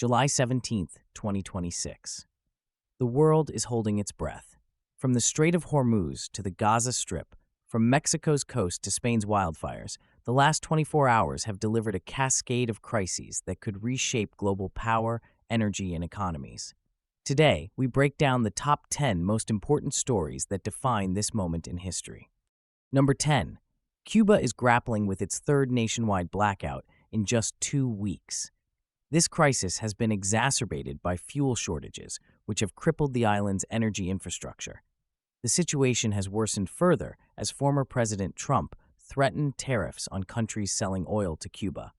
July 17, 2026. The world is holding its breath. From the Strait of Hormuz to the Gaza Strip, from Mexico's coast to Spain's wildfires, the last 24 hours have delivered a cascade of crises that could reshape global power, energy, and economies. Today, we break down the top 10 most important stories that define this moment in history. Number 10. Cuba is grappling with its third nationwide blackout in just 2 weeks. This crisis has been exacerbated by fuel shortages, which have crippled the island's energy infrastructure. The situation has worsened further as former President Trump threatened tariffs on countries selling oil to Cuba.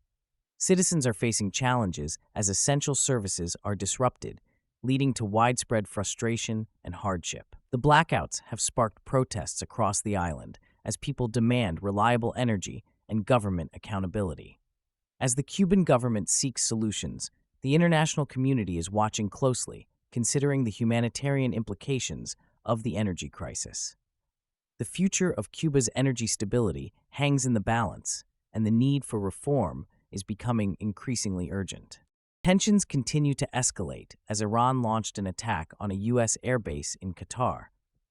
Citizens are facing challenges as essential services are disrupted, leading to widespread frustration and hardship. The blackouts have sparked protests across the island as people demand reliable energy and government accountability. As the Cuban government seeks solutions, the international community is watching closely, considering the humanitarian implications of the energy crisis. The future of Cuba's energy stability hangs in the balance, and the need for reform is becoming increasingly urgent. Tensions continue to escalate as Iran launched an attack on a U.S. airbase in Qatar.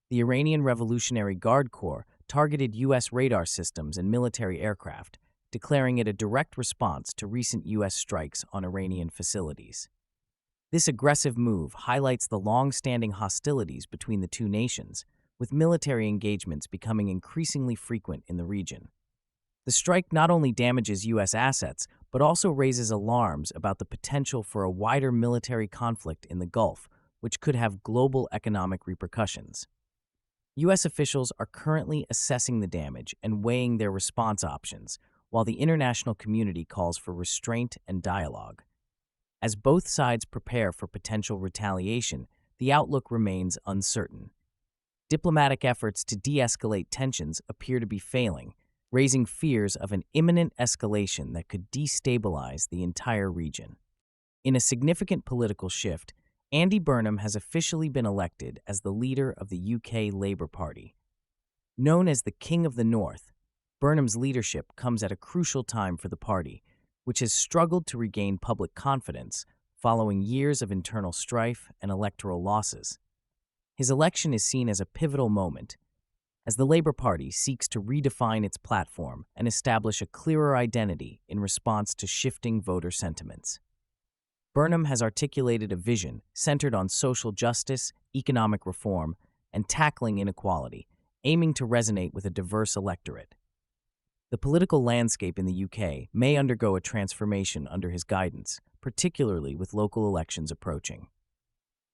The Iranian Revolutionary Guard Corps targeted U.S. radar systems and military aircraft, declaring it a direct response to recent U.S. strikes on Iranian facilities. This aggressive move highlights the long-standing hostilities between the two nations, with military engagements becoming increasingly frequent in the region. The strike not only damages U.S. assets, but also raises alarms about the potential for a wider military conflict in the Gulf, which could have global economic repercussions. U.S. officials are currently assessing the damage and weighing their response options, while the international community calls for restraint and dialogue. As both sides prepare for potential retaliation, the outlook remains uncertain. Diplomatic efforts to de-escalate tensions appear to be failing, raising fears of an imminent escalation that could destabilize the entire region. In a significant political shift, Andy Burnham has officially been elected as the leader of the UK Labour Party. Known as the King of the North, Burnham's leadership comes at a crucial time for the party, which has struggled to regain public confidence following years of internal strife and electoral losses. His election is seen as a pivotal moment, as the Labour Party seeks to redefine its platform and establish a clearer identity in response to shifting voter sentiments. Burnham has articulated a vision centered on social justice, economic reform, and tackling inequality, aiming to resonate with a diverse electorate. The political landscape in the UK may undergo a transformation under his guidance, particularly with local elections approaching.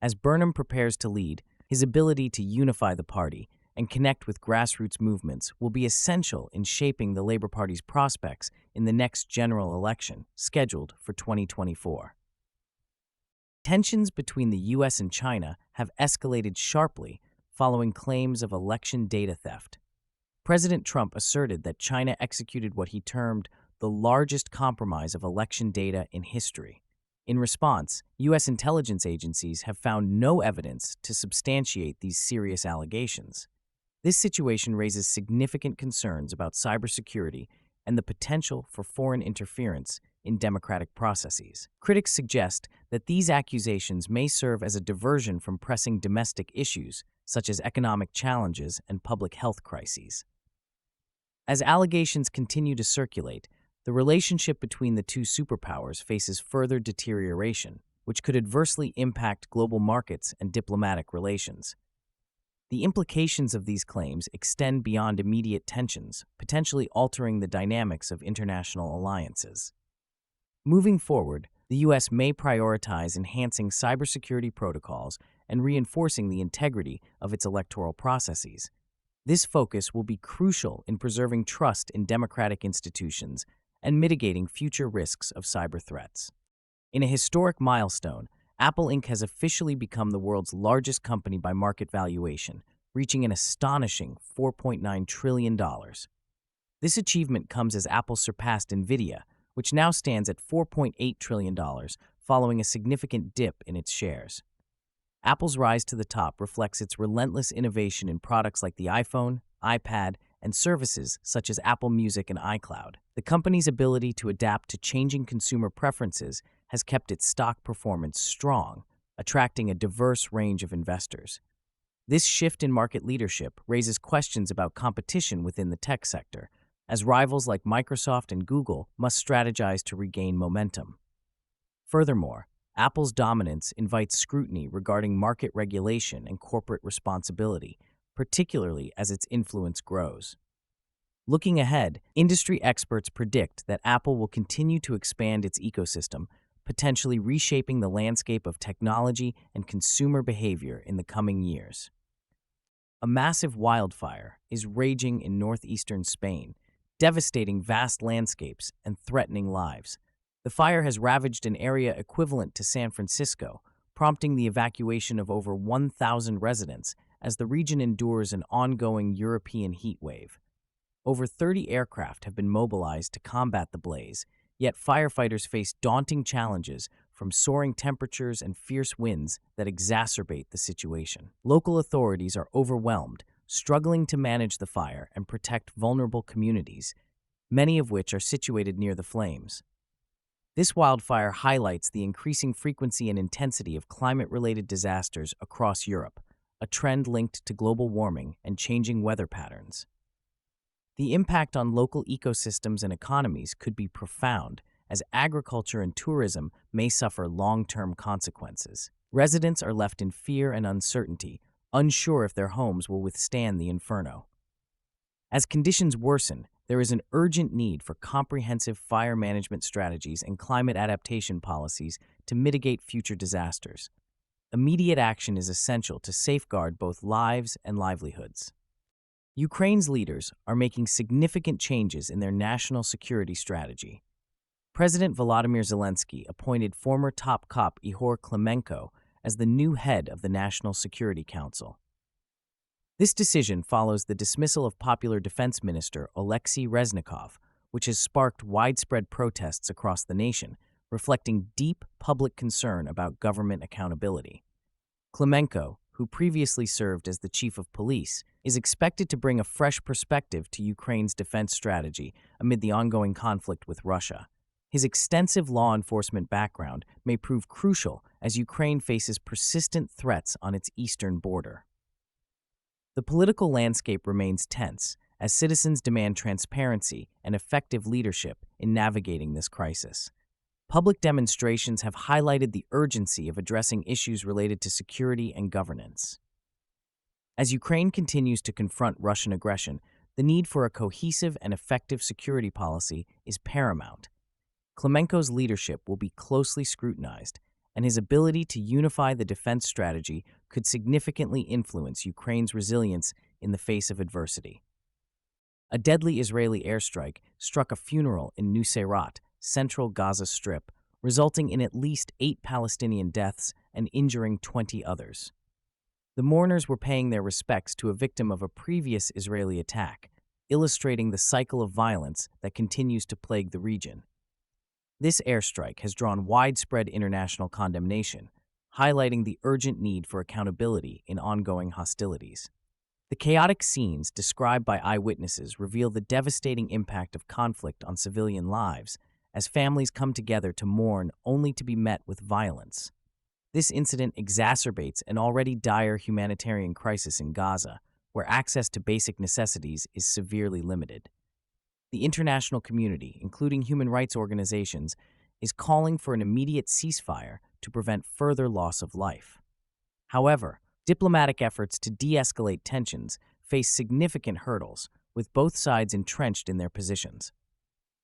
As Burnham prepares to lead, his ability to unify the party and connect with grassroots movements will be essential in shaping the Labour Party's prospects in the next general election, scheduled for 2024. Tensions between the U.S. and China have escalated sharply following claims of election data theft. President Trump asserted that China executed what he termed the largest compromise of election data in history. In response, U.S. intelligence agencies have found no evidence to substantiate these serious allegations. This situation raises significant concerns about cybersecurity and the potential for foreign interference in democratic processes. Critics suggest that these accusations may serve as a diversion from pressing domestic issues, such as economic challenges and public health crises. As allegations continue to circulate, the relationship between the two superpowers faces further deterioration, which could adversely impact global markets and diplomatic relations. The implications of these claims extend beyond immediate tensions, potentially altering the dynamics of international alliances. Moving forward, the U.S. may prioritize enhancing cybersecurity protocols and reinforcing the integrity of its electoral processes. This focus will be crucial in preserving trust in democratic institutions and mitigating future risks of cyber threats. In a historic milestone, Apple Inc. has officially become the world's largest company by market valuation, reaching an astonishing $4.9 trillion. This achievement comes as Apple surpassed NVIDIA, which now stands at $4.8 trillion, following a significant dip in its shares. Apple's rise to the top reflects its relentless innovation in products like the iPhone, iPad, and services such as Apple Music and iCloud. The company's ability to adapt to changing consumer preferences has kept its stock performance strong, attracting a diverse range of investors. This shift in market leadership raises questions about competition within the tech sector, as rivals like Microsoft and Google must strategize to regain momentum. Furthermore, Apple's dominance invites scrutiny regarding market regulation and corporate responsibility, particularly as its influence grows. Looking ahead, industry experts predict that Apple will continue to expand its ecosystem, potentially reshaping the landscape of technology and consumer behavior in the coming years. A massive wildfire is raging in northeastern Spain, devastating vast landscapes and threatening lives. The fire has ravaged an area equivalent to San Francisco, prompting the evacuation of over 1,000 residents as the region endures an ongoing European heat wave. Over 30 aircraft have been mobilized to combat the blaze, yet firefighters face daunting challenges from soaring temperatures and fierce winds that exacerbate the situation. Local authorities are overwhelmed, struggling to manage the fire and protect vulnerable communities, many of which are situated near the flames. This wildfire highlights the increasing frequency and intensity of climate-related disasters across Europe, a trend linked to global warming and changing weather patterns. The impact on local ecosystems and economies could be profound, as agriculture and tourism may suffer long-term consequences. Residents are left in fear and uncertainty, unsure if their homes will withstand the inferno. As conditions worsen, there is an urgent need for comprehensive fire management strategies and climate adaptation policies to mitigate future disasters. Immediate action is essential to safeguard both lives and livelihoods. Ukraine's leaders are making significant changes in their national security strategy. President Volodymyr Zelenskyy appointed former top cop Ihor Klimenko as the new head of the National Security Council. This decision follows the dismissal of popular defense minister Oleksiy Reznikov, which has sparked widespread protests across the nation, reflecting deep public concern about government accountability. Klimenko, who previously served as the chief of police, is expected to bring a fresh perspective to Ukraine's defense strategy amid the ongoing conflict with Russia. His extensive law enforcement background may prove crucial as Ukraine faces persistent threats on its eastern border. The political landscape remains tense as citizens demand transparency and effective leadership in navigating this crisis. Public demonstrations have highlighted the urgency of addressing issues related to security and governance. As Ukraine continues to confront Russian aggression, the need for a cohesive and effective security policy is paramount. Klimenko's leadership will be closely scrutinized, and his ability to unify the defense strategy could significantly influence Ukraine's resilience in the face of adversity. A deadly Israeli airstrike struck a funeral in Nuseirat, central Gaza Strip, resulting in at least 8 Palestinian deaths and injuring 20 others. The mourners were paying their respects to a victim of a previous Israeli attack, illustrating the cycle of violence that continues to plague the region. This airstrike has drawn widespread international condemnation, highlighting the urgent need for accountability in ongoing hostilities. The chaotic scenes described by eyewitnesses reveal the devastating impact of conflict on civilian lives, as families come together to mourn only to be met with violence. This incident exacerbates an already dire humanitarian crisis in Gaza, where access to basic necessities is severely limited. The international community, including human rights organizations, is calling for an immediate ceasefire to prevent further loss of life. However, diplomatic efforts to de-escalate tensions face significant hurdles, with both sides entrenched in their positions.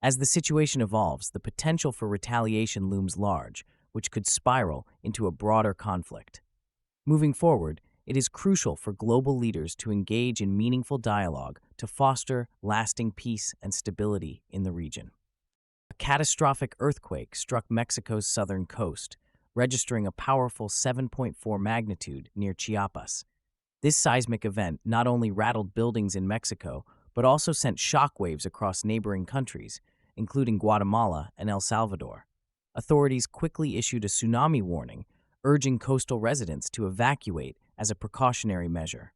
As the situation evolves, the potential for retaliation looms large, which could spiral into a broader conflict. Moving forward, it is crucial for global leaders to engage in meaningful dialogue to foster lasting peace and stability in the region. A catastrophic earthquake struck Mexico's southern coast, registering a powerful 7.4 magnitude near Chiapas. This seismic event not only rattled buildings in Mexico, but also sent shockwaves across neighboring countries, including Guatemala and El Salvador. Authorities quickly issued a tsunami warning, urging coastal residents to evacuate as a precautionary measure.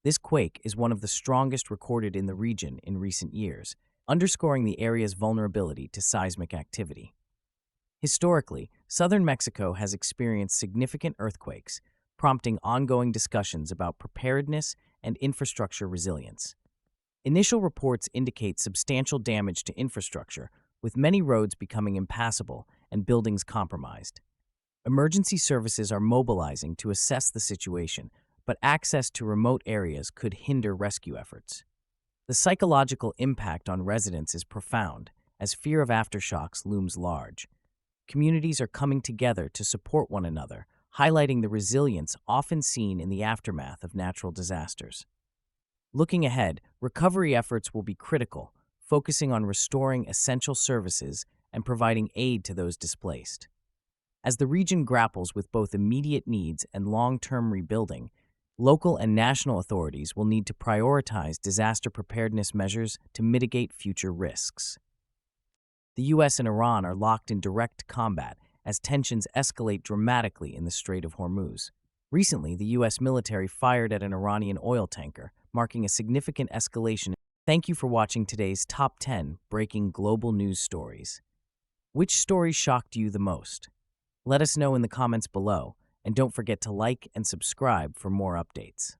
This quake is one of the strongest recorded in the region in recent years, underscoring the area's vulnerability to seismic activity. Historically, southern Mexico has experienced significant earthquakes, prompting ongoing discussions about preparedness and infrastructure resilience. Initial reports indicate substantial damage to infrastructure, with many roads becoming impassable and buildings compromised. Emergency services are mobilizing to assess the situation, but access to remote areas could hinder rescue efforts. The psychological impact on residents is profound, as fear of aftershocks looms large. Communities are coming together to support one another, highlighting the resilience often seen in the aftermath of natural disasters. Looking ahead, recovery efforts will be critical, focusing on restoring essential services and providing aid to those displaced. As the region grapples with both immediate needs and long-term rebuilding, local and national authorities will need to prioritize disaster preparedness measures to mitigate future risks. The U.S. and Iran are locked in direct combat as tensions escalate dramatically in the Strait of Hormuz. Recently, the U.S. military fired at an Iranian oil tanker, marking a significant escalation. Thank you for watching today's Top 10 Breaking Global News Stories. Which story shocked you the most? Let us know in the comments below, and don't forget to like and subscribe for more updates.